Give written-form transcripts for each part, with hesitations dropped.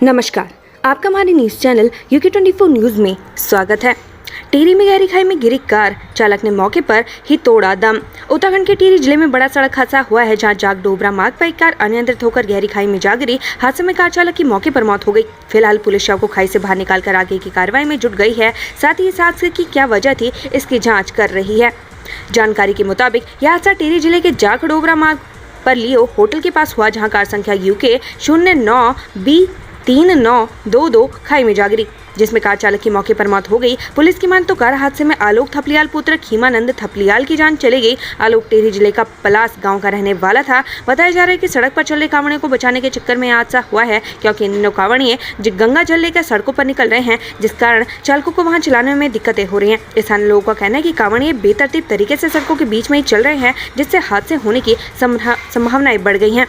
नमस्कार, आपका हमारे न्यूज़ चैनल UK24 न्यूज़ में स्वागत है। टिहरी में गहरी खाई में गिरी कार, चालक ने मौके पर ही तोड़ा दम। उत्तराखंड के टिहरी जिले में बड़ा सड़क हादसा हुआ है, जहां जाग डोबरा मार्ग पर एक कार अनियंत्रित होकर गहरी खाई में जा गिरी। हादसे में कार चालक की मौके पर मौत हो गई। फिलहाल पुलिस शव को खाई से बाहर निकालकर आगे की कार्रवाई में जुट गई है। साथ ही इस हादसे की क्या वजह थी, इसकी जाँच कर रही है। जानकारी के मुताबिक यह हादसा टिहरी जिले के जाग डोबरा मार्ग पर लियो होटल के पास हुआ, जहाँ कार संख्या UK 09B3922 खाई में जा गिरी, जिसमें कार चालक की मौके पर मौत हो गई। पुलिस की मान तो कार हादसे में आलोक थपलियाल पुत्र खीमानंद थपलियाल की जान चली गई। आलोक टिहरी जिले का पलास गांव का रहने वाला था। बताया जा रहा है कि सड़क पर चल रहे कांवड़ियों को बचाने के चक्कर में हादसा हुआ है, क्योंकि इन कांवड़िए गंगा जल लेकर सड़कों पर निकल रहे हैं, जिस कारण चालकों को वहां चलाने में दिक्कतें हो रही हैं। स्थानीय लोगों का कहना है कि कांवड़िए बेतरतीब तरीके से सड़कों के बीच में ही चल रहे हैं, जिससे हादसे होने की संभावनाएं बढ़ गई हैं।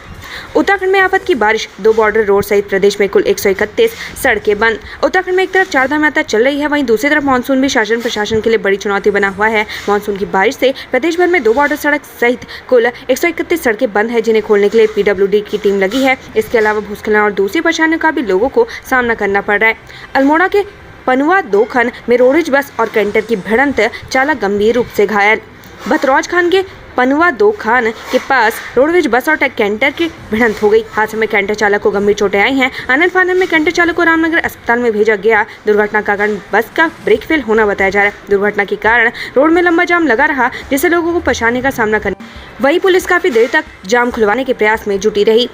उत्तराखंड में आफत की बारिश, 2 बॉर्डर रोड सहित प्रदेश में कुल 131 सड़कें बंद। उत्तराखंड में एक तरफ चारधाम यात्रा चल रही है, वहीं दूसरी तरफ मानसून भी शासन प्रशासन के लिए बड़ी चुनौती बना हुआ है। मानसून की बारिश से प्रदेश भर में 2 बॉर्डर सड़क सहित कुल 131 सड़कें बंद है, जिन्हें खोलने के लिए PWD की टीम लगी है। इसके अलावा भूस्खलन और दूसरी परेशानियों का भी लोगों को सामना करना पड़ रहा है। अल्मोड़ा के पनुआ दोखन में रोडवेज बस और कैंटर की भिड़ंत, चालक गंभीर रूप से घायल। भतरौज खान के पनुआ दो खान के पास रोडवेज बस और कैंटर की भिड़ंत हो गई। हादसे में कैंटर चालक को गंभीर चोटें आई हैं। आनंद फानन में कैंटर चालक को रामनगर अस्पताल में भेजा गया। दुर्घटना का कारण बस का ब्रेक फेल होना बताया जा रहा है। दुर्घटना के कारण रोड में लंबा जाम लगा रहा, जिससे लोगों को परेशानी का सामना करना। वहीं पुलिस काफी देर तक जाम खुलवाने के प्रयास में जुटी रही।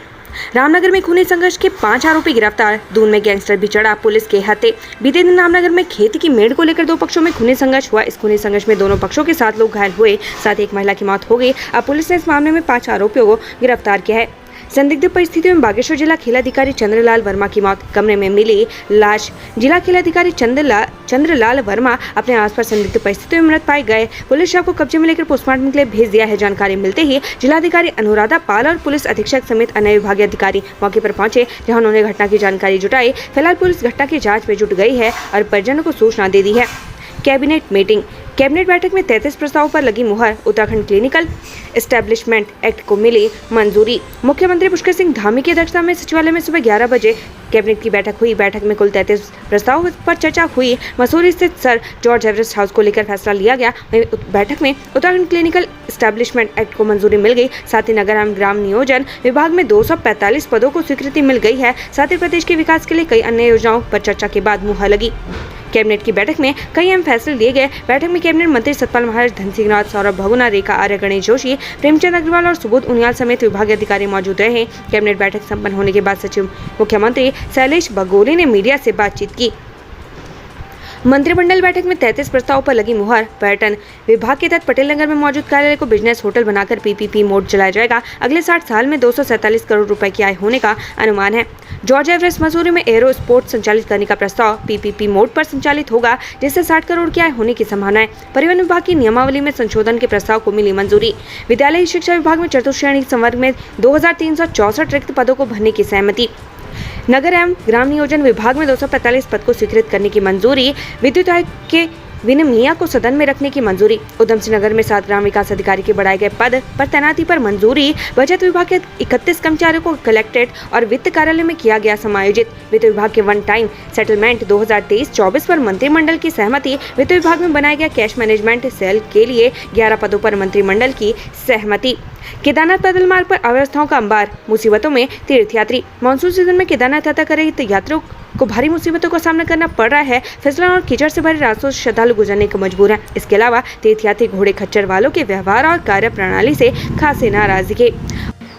रामनगर में खूनी संघर्ष के 5 आरोपी गिरफ्तार। दून में गैंगस्टर भी चढ़ा पुलिस के हत्थे। बीते दिन रामनगर में खेती की मेड़ को लेकर 2 पक्षों में खूनी संघर्ष हुआ। इस खूनी संघर्ष में दोनों पक्षों के 7 लोग घायल हुए, साथ ही एक महिला की मौत हो गई। अब पुलिस ने इस मामले में 5 आरोपियों को गिरफ्तार किया है। संदिग्ध परिस्थितियों में बागेश्वर जिला खेलाधिकारी चंद्रलाल वर्मा की मौत। कमरे में मिली लाश। जिला खेलाधिकारी चंद्रलाल वर्मा अपने आसपास संदिग्ध परिस्थितियों में मृत पाए गए। पुलिस शव को कब्जे में लेकर पोस्टमार्टम के लिए भेज दिया है। जानकारी मिलते ही जिलाधिकारी अनुराधा पाल और पुलिस अधीक्षक समेत अन्य विभागीय अधिकारी मौके पर पहुंचे, जहां उन्होंने घटना की जानकारी जुटाई। फिलहाल पुलिस घटना की जाँच में जुट गई है और परिजनों को सूचना दे दी है। Cabinet meeting. कैबिनेट बैठक में 33 प्रस्तावों पर लगी मुहर। उत्तराखंड क्लिनिकल एस्टेब्लिशमेंट एक्ट को मिली मंजूरी। मुख्यमंत्री पुष्कर सिंह धामी की अध्यक्षता में सचिवालय में सुबह 11 बजे कैबिनेट की बैठक हुई। बैठक में कुल 33 प्रस्तावों पर चर्चा हुई। मसूरी स्थित सर जॉर्ज एवरेस्ट हाउस को लेकर फैसला लिया गया। बैठक में उत्तराखंड क्लिनिकल एस्टेब्लिशमेंट एक्ट को मंजूरी मिल गई। साथ ही नगर एवं ग्राम नियोजन विभाग में 245 पदों को स्वीकृति मिल गई है। साथ ही प्रदेश के विकास के लिए कई अन्य योजनाओं पर चर्चा के बाद मुहर लगी। कैबिनेट की बैठक में कई अहम फैसले लिए गए। बैठक में कैबिनेट मंत्री सतपाल महाराज, धन सिंह रावत, सौरभ भगुना, रेखा आर्य, गणेश जोशी, प्रेमचंद अग्रवाल और सुबोध उनियाल समेत विभागीय अधिकारी मौजूद रहे। कैबिनेट बैठक संपन्न होने के बाद सचिव मुख्यमंत्री शैलेश बगोली ने मीडिया से बातचीत की। मंत्रिमंडल बैठक में 33 प्रस्तावों पर लगी मुहर। पर्यटन विभाग के तहत पटेल नगर में मौजूद कार्यालय को बिजनेस होटल बनाकर PPP मोड चलाया जाएगा। अगले 60 साल में 247 करोड़ रुपए की आय होने का अनुमान है। जॉर्ज एवरेस्ट मसूरी में एरो स्पोर्ट संचालित करने का प्रस्ताव PPP मोड पर संचालित होगा, जिससे 60 करोड़ की आय होने की संभावना है। परिवहन विभाग की नियमावली में संशोधन के प्रस्ताव को मिली मंजूरी। विद्यालयी शिक्षा विभाग में चतुर्थ श्रेणी संवर्ग में 2364 रिक्त पदों को भरने की सहमति। नगर एवं ग्राम नियोजन विभाग में 245 पद को स्वीकृत करने की मंजूरी। विद्युत आयोग के विनमिया को सदन में रखने की मंजूरी। उधम सिंह नगर में 7 ग्राम विकास अधिकारी के बढ़ाए गए पद पर तैनाती पर मंजूरी। बचत विभाग के 31 कर्मचारियों को कलेक्ट्रेट और वित्त कार्यालय में किया गया समायोजित। वित्त विभाग के वन टाइम सेटलमेंट 2023-24 पर मंत्रिमंडल की सहमति। वित्त विभाग में बनाया गया कैश मैनेजमेंट सेल के लिए 11 पदों पर मंत्रिमंडल की सहमति। केदारनाथ पैदल मार्ग पर अव्यवस्थाओं का अंबार, मुसीबतों में तीर्थयात्री। मानसून सीजन में केदारनाथ यात्रा कर रहे यात्रियों को भारी मुसीबतों का सामना करना पड़ रहा है। फिसलन और कीचड़ से भरे रास्तों से श्रद्धालु गुजरने को मजबूर हैं। इसके अलावा तीर्थयात्री घोड़े खच्चर वालों के व्यवहार और कार्य प्रणाली से खासी नाराजगी।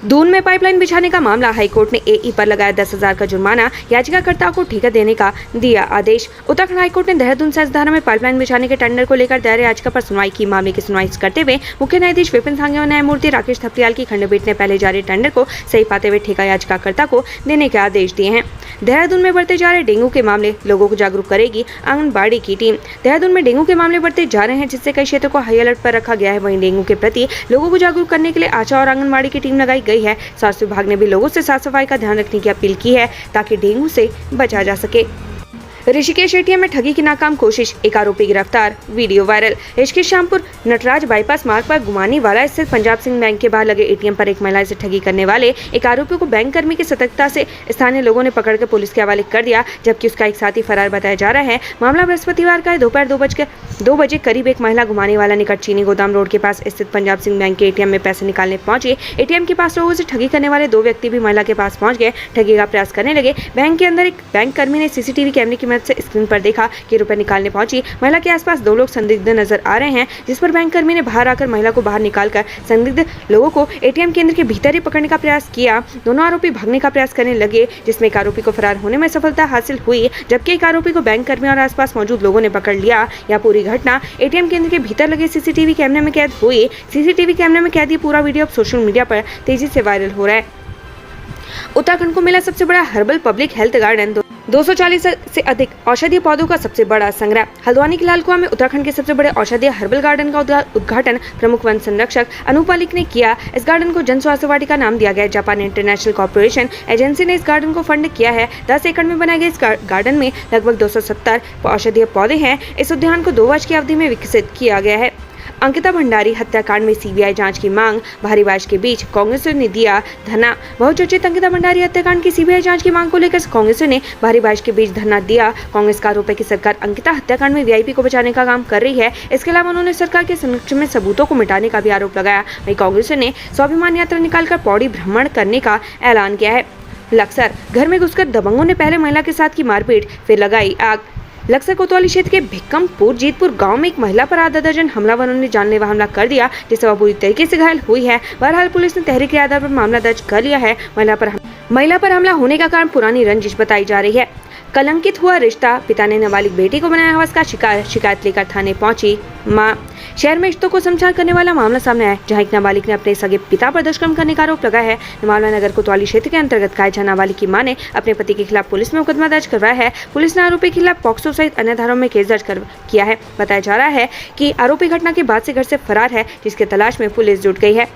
दून में पाइपलाइन बिछाने का मामला। हाईकोर्ट ने AE पर लगाया 10,000 का जुर्माना। याचिकाकर्ता को ठेका देने का दिया आदेश। उत्तराखंड हाईकोर्ट ने देहरादून सहस्त्रधारा में पाइपलाइन बिछाने के टेंडर को लेकर दायर याचिका पर सुनवाई की। मामले की सुनवाई करते हुए मुख्य न्यायाधीश विपिन सांघे और न्यायमूर्ति राकेश थपलियाल की खंडपीठ ने पहले जारी टेंडर को सही पाते हुए ठेका याचिकाकर्ता को देने के आदेश दिए हैं। देहरादून में बढ़ते जा रहे डेंगू के मामले, लोगों को जागरूक करेगी आंगनबाड़ी की टीम। देहरादून में डेंगू के मामले बढ़ते जा रहे हैं, जिससे कई क्षेत्रों को हाई अलर्ट पर रखा गया है। वहीं डेंगू के प्रति लोगों को जागरूक करने के लिए आशा और आंगनबाड़ी की टीम लगाई गई है। स्वास्थ्य विभाग ने भी लोगों से साफ सफाई का ध्यान रखने की अपील की है, ताकि डेंगू से बचा जा सके। ऋषिकेश एटीएम में ठगी की नाकाम कोशिश, एक आरोपी गिरफ्तार, video viral. Rishikesh Shyampur Natraj bypass मार्ग पर गुमानी वाला स्थित पंजाब सिंह बैंक के बाहर लगे एटीएम पर एक महिला से ठगी करने वाले एक आरोपी को बैंक कर्मी की सतर्कता से स्थानीय लोगों ने पकड़कर पुलिस के हवाले कर दिया, जबकि उसका एक साथी फरार बताया जा रहा है। मामला बृहस्पतिवार का है। दोपहर 2 बजे करीब एक महिला गुमानी वाला निकट चीनी गोदाम रोड के पास स्थित पंजाब सिंह बैंक के एटीएम में पैसे निकालने पहुंची। एटीएम के पास लोगों से ठगी करने वाले 2 व्यक्ति भी महिला के पास पहुंच गए, ठगी का प्रयास करने लगे। बैंक के अंदर एक बैंक कर्मी ने सीसीटीवी कैमरे की मदद से स्क्रीन पर देखा कि रुपए निकालने पहुंची महिला के आसपास 2 लोग संदिग्ध नजर आ रहे हैं, जिस पर बैंक कर्मी ने बाहर आकर महिला को बाहर निकालकर संदिग्ध लोगों को एटीएम केंद्र के भीतर ही पकड़ने का प्रयास किया। दोनों आरोपी भागने का प्रयास करने लगे, जिसमें एक आरोपी को फरार होने में सफलता हासिल हुई, जबकि एक आरोपी को बैंक कर्मी और आसपास मौजूद लोगों ने पकड़ लिया। यह पूरी घटना एटीएम केंद्र के भीतर लगे सीसीटीवी कैमरे में कैद हुई। सीसीटीवी कैमरे में कैद ये पूरा वीडियो अब सोशल मीडिया पर तेजी से वायरल हो रहा है। उत्तराखंड को मिला सबसे बड़ा हर्बल पब्लिक हेल्थ गार्डन, 240 से अधिक औषधीय पौधों का सबसे बड़ा संग्रह। हल्द्वानी के लाल कुआं में उत्तराखंड के सबसे बड़े औषधीय हर्बल गार्डन का उद्घाटन प्रमुख वन संरक्षक अनूप पालिक ने किया। इस गार्डन को जन स्वास्थ्य वाटिका नाम दिया गया है। जापान इंटरनेशनल कॉर्पोरेशन एजेंसी ने इस गार्डन को फंड किया है। 10 एकड़ में बनाए गए इस गार्डन में लगभग 270 औषधीय पौधे हैं। इस उद्यान को 2 वर्ष की अवधि में विकसित किया गया है। अंकिता भंडारी हत्याकांड में सीबीआई जांच की मांग, भारी बारिश के बीच कांग्रेस ने दिया धरना। बहुचर्चित अंकिता भंडारी हत्याकांड की सीबीआई जांच की मांग को लेकर कांग्रेस ने भारी बारिश के बीच धरना दिया। कांग्रेस का आरोप है कि सरकार अंकिता हत्याकांड में वीआईपी को बचाने का काम कर रही है। इसके अलावा उन्होंने सरकार के समक्ष में सबूतों को मिटाने का भी आरोप लगाया। वहीं कांग्रेस ने स्वाभिमान यात्रा निकालकर पौड़ी भ्रमण करने का ऐलान किया है। लक्सर, घर में घुसकर दबंगों ने पहले महिला के साथ की मारपीट, फिर लगाई आग। लक्सर कोतवाली क्षेत्र के भिक्कमपुर जीतपुर गांव में एक महिला पर आधा दर्जन हमलावरों ने जानलेवा हमला कर दिया, जिससे वह बुरी तरीके से घायल हुई है। बहरहाल पुलिस ने तहरीर के आधार पर मामला दर्ज कर लिया है। महिला पर हमला होने का कारण पुरानी रंजिश बताई जा रही है। कलंकित हुआ रिश्ता, पिता ने नाबालिग बेटी को बनाया हवस का शिकार, शिकायत लेकर थाने पहुंची मां। शहर में रिश्तों को समझार करने वाला मामला सामने आया, जहां एक नाबालिग ने अपने सगे पिता पर दुष्कर्म करने का आरोप लगाया है। मामला नगर कोतवाली क्षेत्र के अंतर्गत का है, जहां नाबालिग की मां ने अपने पति के खिलाफ पुलिस में मुकदमा दर्ज करवाया है। पुलिस ने आरोपी के खिलाफ पॉक्सो सहित अन्य धाराओं में केस दर्ज किया है। बताया जा रहा है कि आरोपी घटना के बाद से घर से फरार है, जिसके तलाश में पुलिस जुट गई है।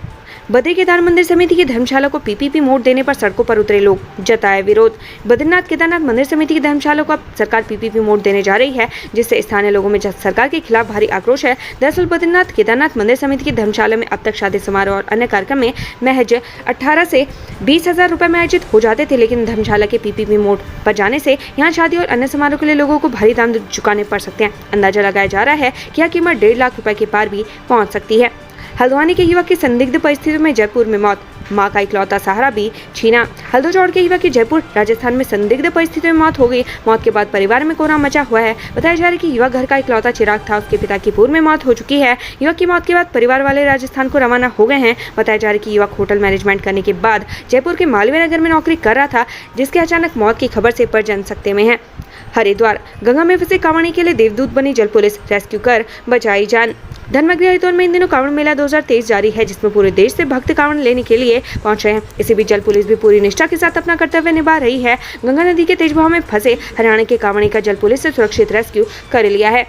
बद्री केदार मंदिर समिति की धर्मशाला को पीपीपी मोड देने पर सड़कों पर उतरे लोग, जताया विरोध। बद्रीनाथ केदारनाथ मंदिर समिति की धर्मशाला को अब सरकार पीपीपी मोड देने जा रही है, जिससे स्थानीय लोगों में सरकार के खिलाफ भारी आक्रोश है। दरअसल बद्रीनाथ केदारनाथ मंदिर समिति की धर्मशाला में अब तक शादी समारोह और अन्य कार्यक्रम में महज 18 से 20 हजार रुपए में आयोजित हो जाते थे, लेकिन धर्मशाला के पीपीपी मोड पर जाने से यहाँ शादी और अन्य समारोह के लिए लोगों को भारी दाम चुकाने पड़ सकते हैं। अंदाजा लगाया जा रहा है कि यह कीमत 1.5 लाख रुपए के पार भी पहुंच सकती है। हल्द्वानी के युवक की संदिग्ध परिस्थितियों में जयपुर में मौत, मां का इकलौता सहारा भी छीना। हल्दोचौड़ के युवक की जयपुर राजस्थान में संदिग्ध परिस्थितियों में मौत हो गई। मौत के बाद परिवार में कोहराम मचा हुआ है। बताया जा रहा है कि युवक घर का इकलौता चिराग था। उसके पिता की पूर्व में मौत हो चुकी है। युवक की मौत के बाद परिवार वाले राजस्थान को रवाना हो गए हैं। बताया जा रहा है कि युवक होटल मैनेजमेंट करने के बाद जयपुर के मालवीय नगर में नौकरी कर रहा था, जिसके अचानक मौत की खबर से पर जन सकते में है। हरिद्वार, गंगा में फंसे कांवड़ी के लिए देवदूत बनी जल पुलिस, रेस्क्यू कर बचाई जान। धनमगरी हरिद्वार में इन दिनों कांवड़ मेला 2023 जारी है, जिसमें पूरे देश से भक्त कांवड़ लेने के लिए पहुंच रहे हैं। इसी बीच जल पुलिस भी पूरी निष्ठा के साथ अपना कर्तव्य निभा रही है। गंगा नदी के तेज बहाव में फंसे हरियाणा के कांवड़ी का जल पुलिस से सुरक्षित रेस्क्यू कर लिया है।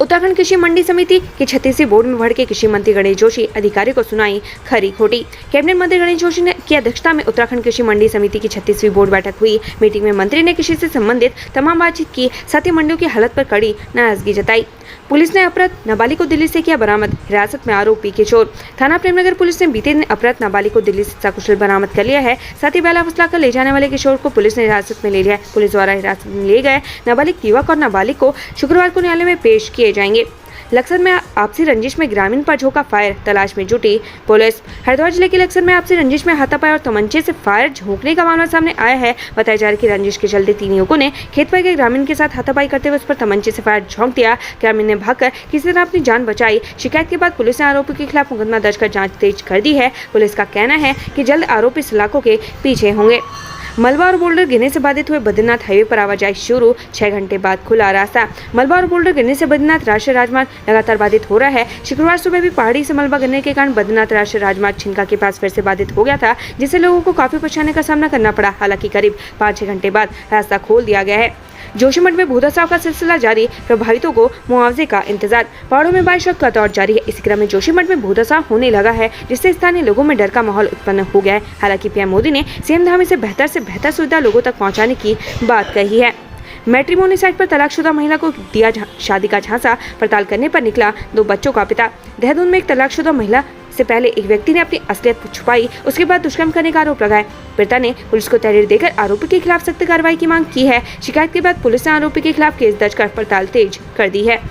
उत्तराखंड कृषि मंडी समिति के 36वीं बोर्ड में बढ़ के कृषि मंत्री गणेश जोशी अधिकारी को सुनाई खरी खोटी। कैबिनेट मंत्री गणेश जोशी की अध्यक्षता में उत्तराखंड कृषि मंडी समिति की 36वीं बोर्ड बैठक हुई। मीटिंग में मंत्री ने कृषि से संबंधित तमाम बातचीत की, साथ ही मंडियों की हालत पर कड़ी नाराजगी जताई। पुलिस ने अपहृत नाबालिग को दिल्ली से किया बरामद, हिरासत में आरोपी किशोर। थाना प्रेमनगर पुलिस ने बीते दिन अपहृत नाबालिग को दिल्ली से सकुशल बरामद कर लिया है। साथ ही बेला फुसला कर ले जाने वाले किशोर को पुलिस ने हिरासत में ले लिया है। पुलिस द्वारा हिरासत में लिए गए नाबालिग युवक और नाबालिग को शुक्रवार को न्यायालय में पेश किए जाएंगे। लक्सर में आपसी रंजिश में ग्रामीण पर झोंका फायर, तलाश में जुटी पुलिस। हरिद्वार जिले के लक्सर में आपसी रंजिश में हाथापाई और तमंचे से फायर झोंकने का मामला सामने आया है। बताया जा रहा है कि रंजिश के चलते 3 युवकों ने खेत पर गए ग्रामीण के साथ हाथापाई करते हुए उस पर तमंचे से फायर झोंक दिया। ग्रामीण ने भागकर किसी तरह अपनी जान बचाई। शिकायत के बाद पुलिस ने आरोपी के खिलाफ मुकदमा दर्ज कर जाँच तेज कर दी है। पुलिस का कहना है कि जल्द आरोपी सलाखों के पीछे होंगे। मलबा और बोल्डर गिरने से बाधित हुए बद्रीनाथ हाईवे पर आवाजाही शुरू, 6 घंटे बाद खुला रास्ता। मलबा और बोल्डर गिरने से बद्रीनाथ राष्ट्रीय राजमार्ग लगातार बाधित हो रहा है। शुक्रवार सुबह भी पहाड़ी से मलबा गिरने के कारण बद्रीनाथ राष्ट्रीय राजमार्ग छिनका के पास फिर से बाधित हो गया था, जिससे लोगों को काफी परेशानी का सामना करना पड़ा। हालांकि करीब 5-6 घंटे बाद रास्ता खोल दिया गया है। जोशीमठ में भूदसाव का सिलसिला जारी, प्रभावितों को मुआवजे का इंतजार। पहाड़ों में बारिश का दौर जारी है। इसी क्रम में जोशीमठ में भूदसाव होने लगा है, जिससे स्थानीय लोगों में डर का माहौल उत्पन्न हो गया है। हालांकि पीएम मोदी ने सीएम धामी से बेहतर सुविधा लोगों तक पहुंचाने की बात कही है। मैट्रिमोनी साइट पर तलाकशुदा महिला को दिया शादी का झांसा, पड़ताल करने पर निकला 2 बच्चों का पिता। देहरादून में एक तलाकशुदा महिला से पहले एक व्यक्ति ने अपनी असलियत छुपाई, उसके बाद दुष्कर्म करने का आरोप लगाया। पीड़िता ने पुलिस को तहरीर देकर आरोपी के खिलाफ सख्त कार्रवाई की मांग की है। शिकायत के बाद पुलिस ने आरोपी के खिलाफ केस दर्ज कर पड़ताल तेज कर दी है।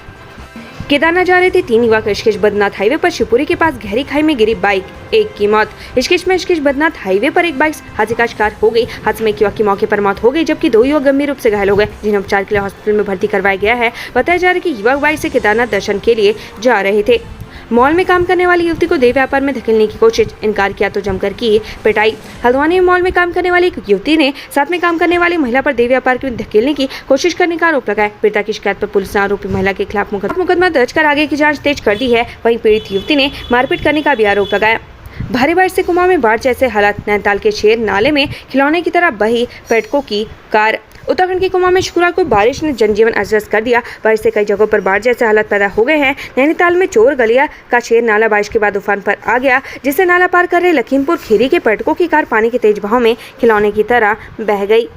केदारनाथ जा रहे थे 3 युवक। ऋषिकेश बद्रीनाथ हाईवे पर शिवपुरी के पास गहरी खाई में गिरी बाइक, 1 की मौत। ऋषिकेश बद्रीनाथ हाईवे पर एक बाइक हादसे का शिकार हो गई। हादसे में एक युवक की मौके पर मौत हो गई, जबकि 2 युवक गंभीर रूप से घायल हो गए, जिन्हें उपचार के लिए हॉस्पिटल में भर्ती करवाया गया है। बताया जा रहा है कि युवक बाइक से केदारनाथ दर्शन के लिए जा रहे थे। मॉल में काम करने वाली युवती को देह व्यापार में धकेलने की कोशिश, इनकार किया तो जमकर की पिटाई। हल्द्वानी में मॉल में काम करने वाली एक युवती ने साथ में काम करने वाली महिला पर देह व्यापार में धकेलने की कोशिश करने का आरोप लगाया। पीड़िता की शिकायत पर पुलिस ने आरोपी महिला के खिलाफ मुकदमा दर्ज कर आगे की जांच तेज कर दी है। वहीं पीड़ित युवती ने मारपीट करने का भी आरोप लगाया। भारी बारिश से कुमाऊं में बाढ़ जैसे हालात। नैनीताल के शेर नाले में खिलौने की तरह बही पर्यटकों की कार। उत्तराखंड के कुमाऊं में शुक्रवार को बारिश ने जनजीवन अस्त व्यस्त कर दिया। बारिश से कई जगहों पर बाढ़ जैसे हालात पैदा हो गए हैं। नैनीताल में चोर गलिया का शेर नाला बारिश के बाद उफान पर आ गया, जिससे नाला पार कर रहे लखीमपुर खीरी के पर्यटकों की कार पानी के तेज बहाव में खिलौने की तरह बह गई।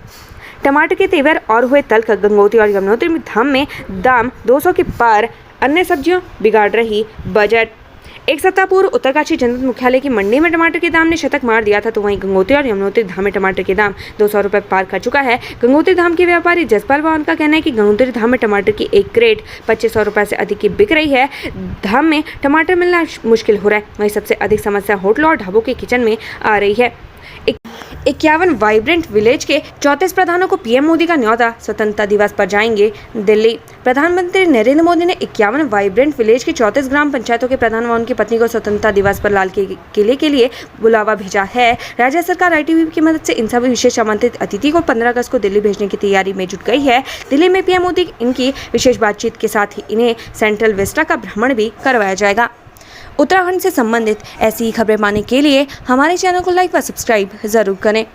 टमाटर के तेवर और हुए तल्ख। गंगोत्री और यमुनोत्री धाम में दाम 200 के पार। अन्य सब्जियों बिगाड़ रही बजट। एक सप्ताह पूर्व उत्तरकाशी जनपद मुख्यालय की मंडी में टमाटर के दाम ने शतक मार दिया था, तो वहीं गंगोत्री और यमुनोत्री धाम में टमाटर के दाम 200 रुपए पार कर चुका है। गंगोत्री धाम के व्यापारी जसपाल बावन का कहना है कि गंगोत्री धाम में टमाटर की एक क्रेट 2500 रुपए से अधिक की बिक रही है। धाम में टमाटर मिलना मुश्किल हो रहा है। वहीं सबसे अधिक समस्या होटलों और ढाबों के किचन में आ रही है। 51 वाइब्रेंट विलेज के 34 प्रधानों को पीएम मोदी का न्योता। स्वतंत्रता दिवस पर जाएंगे दिल्ली। प्रधानमंत्री नरेंद्र मोदी ने 51 वाइब्रेंट विलेज के 34 ग्राम पंचायतों के प्रधान व उनकी पत्नी को स्वतंत्रता दिवस पर लाल किले के लिए बुलावा भेजा है। राज्य सरकार ITBP की मदद से इन सभी विशेष आमंत्रित अतिथि को 15 अगस्त को दिल्ली भेजने की तैयारी में जुट गई है। दिल्ली में पीएम मोदी इनकी विशेष बातचीत के साथ ही इन्हें सेंट्रल विस्टा का भ्रमण भी करवाया जाएगा। उत्तराखंड से संबंधित ऐसी ही खबरें पाने के लिए हमारे चैनल को लाइक व सब्सक्राइब जरूर करें।